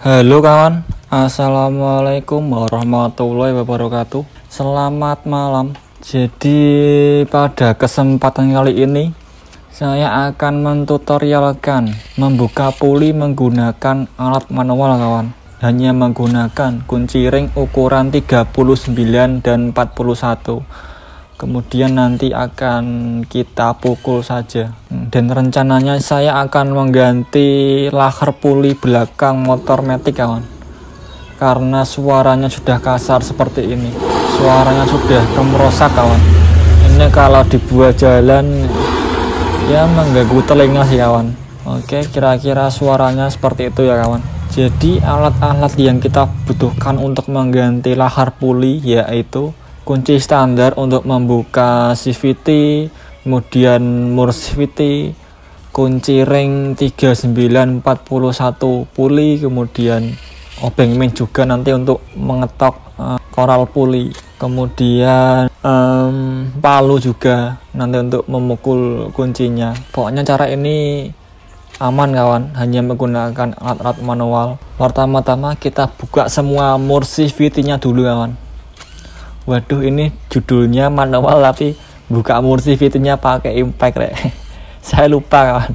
Halo kawan, assalamualaikum warahmatullahi wabarakatuh. Selamat malam. Jadi pada kesempatan kali ini saya akan mentutorialkan membuka puli menggunakan alat manual kawan. Hanya menggunakan kunci ring ukuran 39 dan 41. Kemudian nanti akan kita pukul saja. Dan rencananya saya akan mengganti laker puli belakang motor matic kawan, karena suaranya sudah kasar seperti ini, suaranya sudah kemerosak kawan. Ini kalau dibuat jalan ya mengganggu telinga sih kawan. Oke, kira-kira suaranya seperti itu ya kawan. Jadi alat-alat yang kita butuhkan untuk mengganti laker puli yaitu kunci standar untuk membuka CVT, kemudian mur CVT, kunci ring 3941 puli, kemudian obeng main juga nanti untuk mengetok koral puli, kemudian palu juga nanti untuk memukul kuncinya. Pokoknya cara ini aman kawan, hanya menggunakan alat-alat manual. Pertama-tama kita buka semua mur CVT nya dulu kawan. Waduh, ini judulnya manual tapi buka mur CVT nya pakai impact rek. Saya lupa kawan.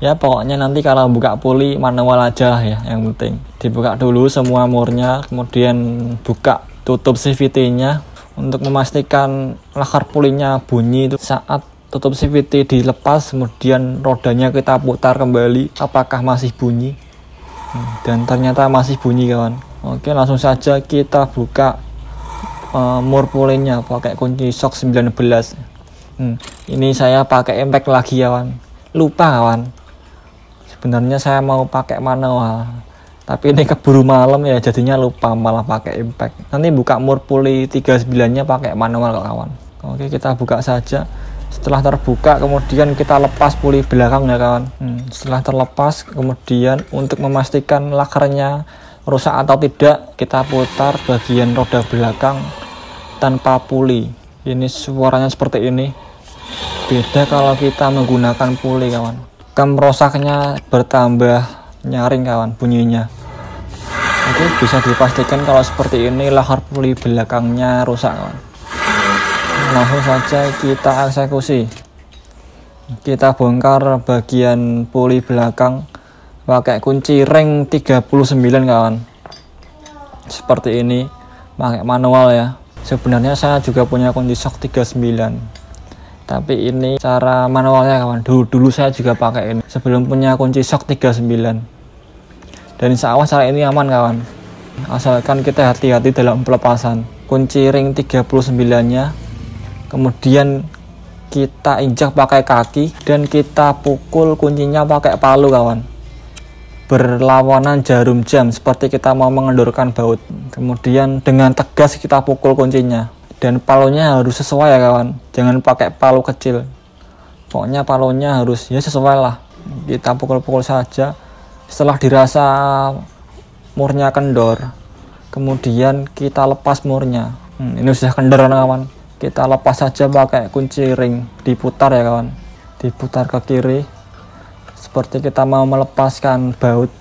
Ya pokoknya nanti kalau buka puli manual aja lah ya, yang penting dibuka dulu semua murnya, kemudian buka tutup CVT nya untuk memastikan laker pulinya bunyi. Itu saat tutup CVT dilepas, kemudian rodanya kita putar kembali apakah masih bunyi. Dan ternyata masih bunyi kawan. Oke, langsung saja kita buka mur pulinya pakai kunci shock 19. Ini saya pakai impact lagi kawan, lupa kawan. Sebenarnya saya mau pakai manual, tapi ini keburu malam ya, jadinya lupa malah pakai impact. Nanti buka mur puli 39 nya pakai manual kawan. Oke, kita buka saja. Setelah terbuka kemudian kita lepas puli belakang ya kawan. Setelah terlepas kemudian untuk memastikan lakernya rusak atau tidak, kita putar bagian roda belakang tanpa puli. Ini suaranya seperti ini. Beda kalau kita menggunakan puli kawan, kemerosaknya bertambah nyaring kawan bunyinya. Oke, bisa dipastikan kalau seperti ini laker puli belakangnya rusak kawan. Langsung saja kita eksekusi. Kita bongkar bagian puli belakang pakai kunci ring 39 kawan. Seperti ini, pakai manual ya. Sebenarnya saya juga punya kunci shock 39, tapi ini cara manualnya kawan. Dulu saya juga pakai ini sebelum punya kunci shock 39. Dan insya Allah cara ini aman kawan, asalkan kita hati-hati dalam pelepasan. Kunci ring 39 nya kemudian kita injak pakai kaki dan kita pukul kuncinya pakai palu kawan, berlawanan jarum jam seperti kita mau mengendorkan baut. Kemudian dengan tegas kita pukul kuncinya, dan palunya harus sesuai ya kawan, jangan pakai palu kecil. Pokoknya palunya harus ya sesuai lah. Kita pukul-pukul saja. Setelah dirasa murnya kendor, kemudian kita lepas murnya. Ini sudah kendor kawan, kita lepas saja pakai kunci ring, diputar ya kawan, diputar ke kiri seperti kita mau melepaskan baut,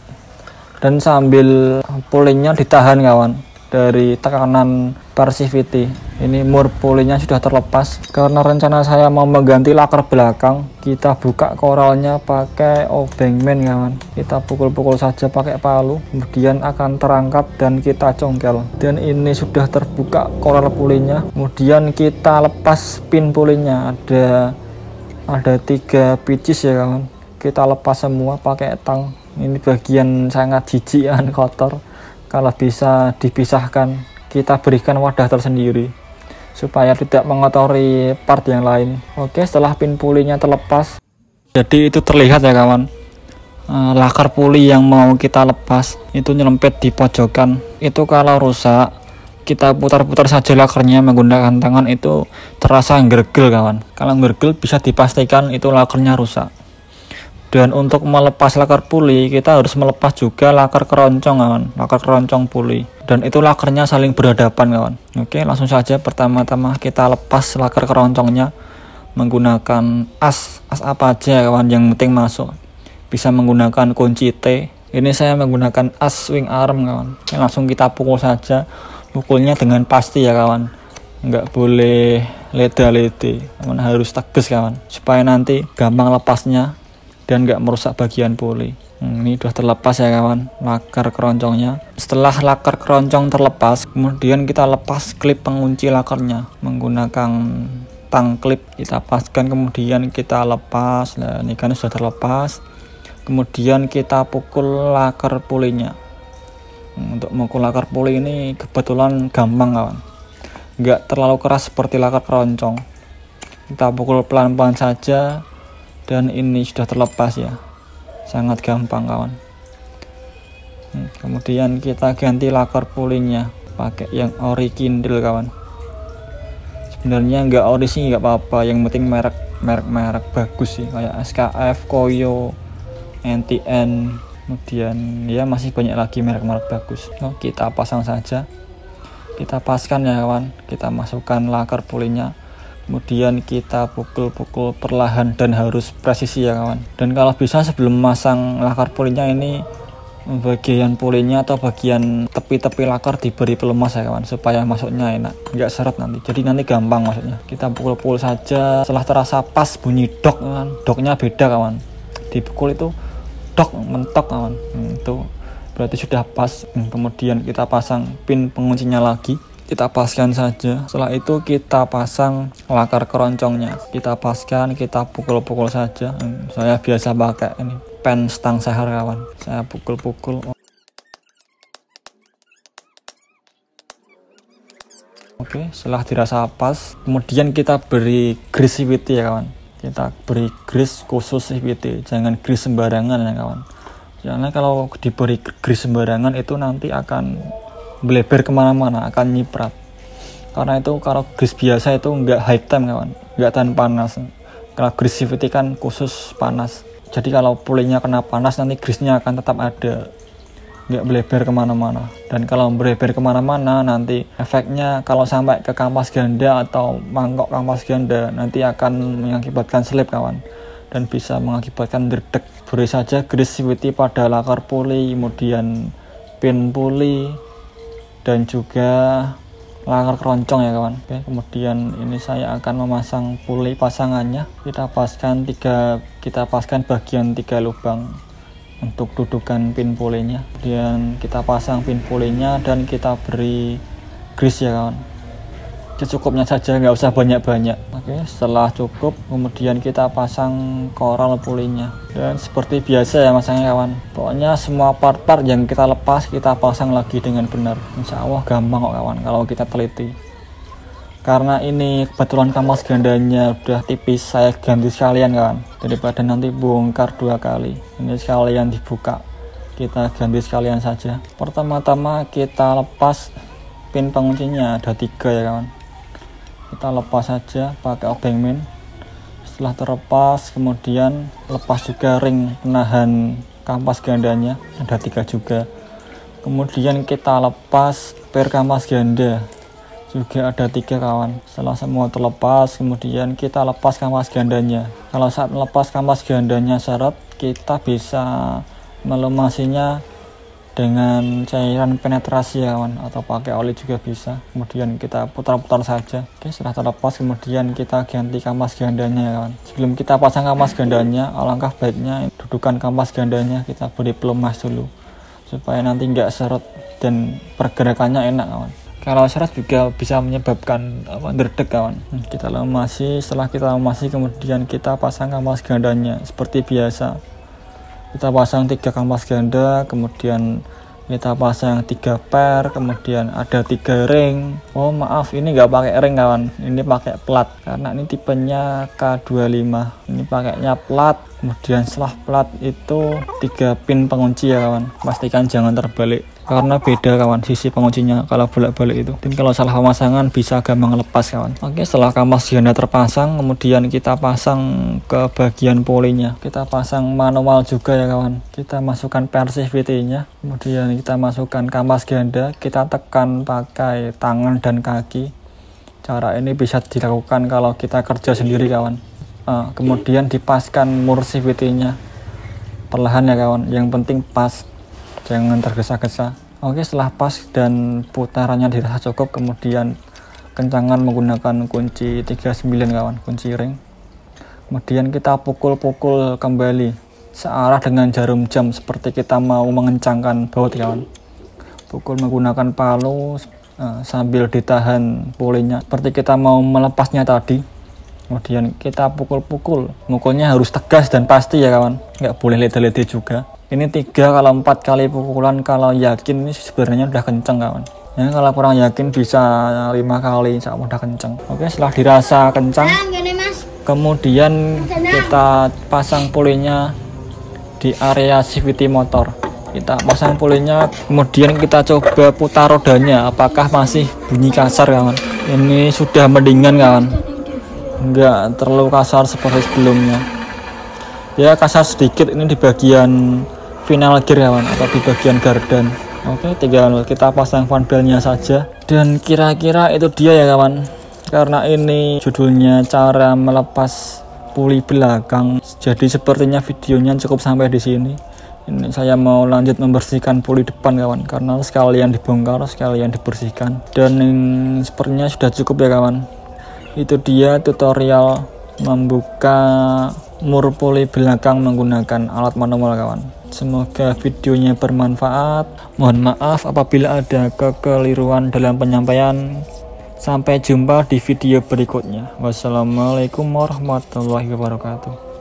dan sambil pulinya ditahan kawan dari tekanan per CVT. Ini mur pulinya sudah terlepas. Karena rencana saya mau mengganti laker belakang, kita buka koralnya pakai obeng main kawan. Kita pukul-pukul saja pakai palu, kemudian akan terangkat dan kita congkel. Dan ini sudah terbuka koral pulinya. Kemudian kita lepas pin pulinya, ada 3 pieces ya kawan. Kita lepas semua pakai tang. Ini bagian sangat jijik dan kotor. Kalau bisa dipisahkan, kita berikan wadah tersendiri supaya tidak mengotori part yang lain. Oke, setelah pin pulinya terlepas, jadi itu terlihat ya kawan, laker puli yang mau kita lepas itu nyelempet di pojokan. Itu kalau rusak, kita putar-putar saja lakernya menggunakan tangan, itu terasa gergel kawan. Kalau gergel bisa dipastikan itu lakernya rusak. Dan untuk melepas laker puli, kita harus melepas juga laker keroncong kawan, laker keroncong puli. Dan itu lakernya saling berhadapan kawan. Oke, langsung saja pertama-tama kita lepas laker keroncongnya menggunakan as apa aja kawan, yang penting masuk. Bisa menggunakan kunci T, Ini saya menggunakan as swing arm kawan. Langsung kita pukul saja, pukulnya dengan pasti ya kawan, nggak boleh leda-lede, kawan, harus tegas kawan, supaya nanti gampang lepasnya dan nggak merusak bagian puli. Ini sudah terlepas ya kawan, lakar keroncongnya. Setelah lakar keroncong terlepas, kemudian kita lepas klip pengunci lakarnya menggunakan tang klip, kita paskan, kemudian kita lepas. Nah, ini kan sudah terlepas. Kemudian kita pukul lakar pulinya. Untuk mukul lakar puli ini kebetulan gampang kawan, nggak terlalu keras seperti lakar keroncong. Kita pukul pelan-pelan saja dan ini sudah terlepas ya, sangat gampang kawan. Kemudian kita ganti lakar pulinya pakai yang ori kindil kawan. Sebenarnya nggak ori sih nggak apa-apa, yang penting merek bagus sih, kayak SKF, Koyo, NTN, kemudian ya masih banyak lagi merek-merek bagus. Kita pasang saja, kita paskan ya kawan, kita masukkan lakar pulinya, kemudian kita pukul-pukul perlahan dan harus presisi ya kawan. Dan kalau bisa sebelum masang lakar pulinya ini, bagian pulinya atau bagian tepi-tepi lakar diberi pelumas ya kawan, supaya masuknya enak, nggak seret nanti, jadi nanti gampang masuknya. Kita pukul-pukul saja, setelah terasa pas bunyi dok kawan, doknya beda kawan, dipukul itu dok, mentok kawan, itu berarti sudah pas. Kemudian kita pasang pin penguncinya lagi, kita paskan saja. Setelah itu kita pasang lakar keroncongnya, kita paskan, kita pukul-pukul saja. Saya biasa pakai ini pen stang seher kawan, saya pukul-pukul. Oke, setelah dirasa pas, kemudian kita beri grease CVT ya kawan. Kita beri grease khusus CVT, jangan grease sembarangan ya kawan. Karena kalau diberi grease sembarangan itu nanti akan melebar kemana-mana, akan nyiprat. Karena itu kalau grease biasa itu nggak high time kawan, nggak tahan panas. Kalau grease CVT kan khusus panas. Jadi kalau pulinya kena panas nanti grease-nya akan tetap ada, nggak melebar kemana-mana. Dan kalau melebar kemana-mana nanti efeknya kalau sampai ke kampas ganda atau mangkok kampas ganda nanti akan mengakibatkan slip kawan, dan bisa mengakibatkan derdek. Beri saja grease CVT pada lakar puli, kemudian pin puli, dan juga lakar keroncong ya kawan. Oke, kemudian ini saya akan memasang puli pasangannya. Kita paskan bagian 3 lubang untuk dudukan pin pulinya. Kemudian kita pasang pin pulinya dan kita beri grease ya kawan, secukupnya saja, nggak usah banyak-banyak. Oke, setelah cukup kemudian kita pasang koral pulinya, dan seperti biasa ya masangnya kawan, pokoknya semua part-part yang kita lepas kita pasang lagi dengan benar. Insya Allah gampang kok kawan kalau kita teliti. Karena ini kebetulan kampas gandanya udah tipis, saya ganti sekalian kawan, daripada nanti bongkar 2 kali. Ini sekalian dibuka, kita ganti sekalian saja. Pertama-tama kita lepas pin penguncinya, ada 3 ya kawan. Kita lepas saja pakai obeng min. Setelah terlepas kemudian lepas juga ring penahan kampas gandanya, ada 3 juga. Kemudian kita lepas per kampas ganda, juga ada 3 kawan. Setelah semua terlepas kemudian kita lepas kampas gandanya. Kalau saat melepas kampas gandanya seret, kita bisa melumasinya dengan cairan penetrasi ya kawan, atau pakai oli juga bisa. Kemudian kita putar-putar saja. Oke, setelah terlepas kemudian kita ganti kampas gandanya ya kawan. Sebelum kita pasang kampas gandanya, alangkah baiknya dudukan kampas gandanya kita beri pelumas dulu, supaya nanti nggak seret dan pergerakannya enak kawan. Kalau seret juga bisa menyebabkan derdek kawan. Kita lumasi. Setelah kita lumasi kemudian kita pasang kampas gandanya seperti biasa. Kita pasang 3 kampas ganda, kemudian kita pasang 3 per, kemudian ada 3 ring. Oh maaf, ini nggak pakai ring kawan, ini pakai plat karena ini tipenya K25. Ini pakainya plat. Kemudian setelah plat itu 3 pin pengunci ya kawan, pastikan jangan terbalik karena beda kawan sisi penguncinya kalau bolak-balik itu. Dan kalau salah pemasangan bisa gampang lepas kawan. Oke, setelah kampas ganda terpasang kemudian kita pasang ke bagian polinya. Kita pasang manual juga ya kawan. Kita masukkan per CVT nya, kemudian kita masukkan kampas ganda, kita tekan pakai tangan dan kaki. Cara ini bisa dilakukan kalau kita kerja sendiri kawan. Kemudian dipaskan mur CVT nya perlahan ya kawan, yang penting pas. jangan tergesa-gesa. Oke, setelah pas dan putarannya dirasa cukup, kemudian kencangan menggunakan kunci 39 kawan, kunci ring. Kemudian kita pukul-pukul kembali searah dengan jarum jam seperti kita mau mengencangkan baut kawan. Pukul menggunakan palu sambil ditahan pulinya seperti kita mau melepasnya tadi. Kemudian kita pukul-pukul, mukulnya harus tegas dan pasti ya kawan, nggak boleh lede-lede juga. Ini 3 kalau 4 kali pukulan, kalau yakin ini sebenarnya udah kenceng kawan. Ya, kalau kurang yakin bisa 5 kali, insya Allah udah kenceng. Oke, setelah dirasa kencang, kemudian kita pasang pulinya di area CVT motor. Kita pasang pulinya, kemudian kita coba putar rodanya, apakah masih bunyi kasar kawan. Ini sudah mendingan kawan, nggak terlalu kasar seperti sebelumnya. Ya kasar sedikit ini di bagian final gear kawan, atau di bagian gardan. Oke, tinggal kita pasang fan belnya saja. Dan kira-kira itu dia ya kawan, karena ini judulnya cara melepas puli belakang, jadi sepertinya videonya cukup sampai di sini. Ini saya mau lanjut membersihkan puli depan kawan, karena sekalian dibongkar sekalian dibersihkan. Dan sepertinya sudah cukup ya kawan. Itu dia tutorial membuka mur puli belakang menggunakan alat manual kawan. Semoga videonya bermanfaat. Mohon maaf apabila ada kekeliruan dalam penyampaian. Sampai jumpa di video berikutnya. Wassalamualaikum warahmatullahi wabarakatuh.